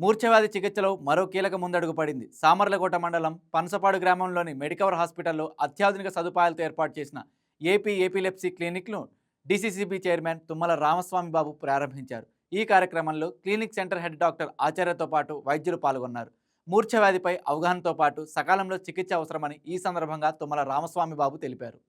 మూర్ఛవ్యాధి చికిత్సలో మరో కీలక ముందడుగు పడింది. సామర్లకోట మండలం పనసపాడు గ్రామంలోని మెడికవర్ హాస్పిటల్లో అత్యాధునిక సదుపాయాలతో ఏర్పాటు చేసిన ఏపీలెప్సీ క్లినిక్ను డీసీసీబీ చైర్మన్ తుమ్మల రామస్వామి బాబు ప్రారంభించారు. ఈ కార్యక్రమంలో క్లినిక్ సెంటర్ హెడ్ డాక్టర్ ఆచార్యతో పాటు వైద్యులు పాల్గొన్నారు. మూర్ఛవ్యాధిపై అవగాహనతో పాటు సకాలంలో చికిత్స అవసరమని ఈ సందర్భంగా తుమ్మల రామస్వామి బాబు తెలిపారు.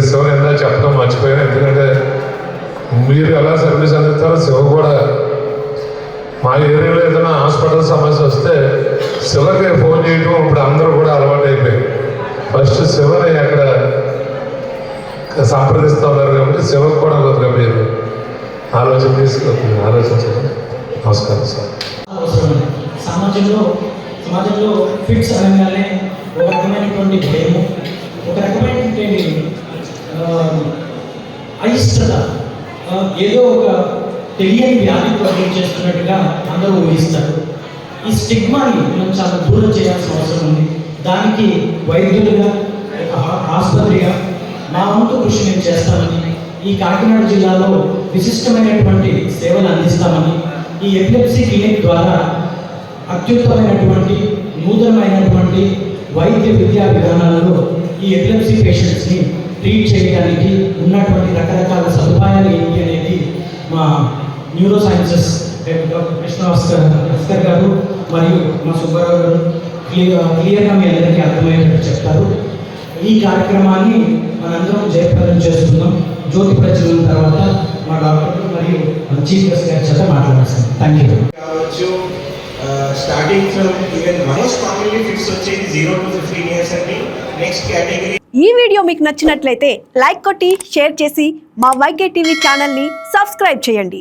శివ ఎంత చెప్పడం మర్చిపోయాను. ఎందుకంటే మీరు ఎలా సర్వీస్ అందిస్తారో శివ కూడా మా ఏరియాలో ఏదైనా హాస్పిటల్ సమస్య వస్తే శివకి ఫోన్ చేయడం ఇప్పుడు అందరూ కూడా అలవాటు అయిపోయింది. ఫస్ట్ శివని అక్కడ సంప్రదిస్తూ ఉన్నారు కాబట్టి శివకు కూడా కొద్దిగా మీరు ఆలోచించండి. నమస్కారం సార్. సమాజంలో ఫిట్స్ అనగానే ఒక రకమైనటువంటి భయము, ఒక రకమైనటువంటి అయిష్టత, ఏదో ఒక తెలియని వ్యాధితో అడ్మిట్ చేస్తున్నట్టుగా అందరూ ఊహిస్తారు. ఈ స్టిగ్మాని మనం చాలా దూరం చేయాల్సిన అవసరం ఉంది. దానికి వైద్యులుగా, ఆసుపత్రిగా నా వంతు కృషి మేము చేస్తామని, ఈ కాకినాడ జిల్లాలో విశిష్టమైనటువంటి సేవలు అందిస్తామని, ఈ ఎపిలెప్సీ క్లినిక్ ద్వారా అత్యుత్తమైనటువంటి నూతనమైనటువంటి వైద్య విద్యా విధానాలలో ఈ ఎపిలెప్సీ పేషెంట్స్ని ట్రీట్ చేయడానికి ఉన్నటువంటి రకరకాల సదుపాయాలు ఏంటి అనేది మా న్యూరో సైన్సెస్ డాక్టర్ కృష్ణ గారు మరియు మా సుబ్బారావు గారు క్లియర్గా మీ అందరికీ అర్థమయ్యేటట్టు చెప్తారు. ఈ కార్యక్రమాన్ని మనందరం జయప్రదం చేస్తున్నాం. జ్యోతి ప్రచురణ తర్వాత మా డాక్టర్ మరియు చీఫ్ గెస్ట్ గారి చేత మాట్లాడేస్తాం. Thank you. Starting from even most commonly fits వచ్చేది 0 to 15 years అండి. Next category. ఈ వీడియో మీకు నచ్చినట్లయితే లైక్ కొట్టి షేర్ చేసి మా వైకే టీవీ ఛానల్ని సబ్స్క్రైబ్ చేయండి.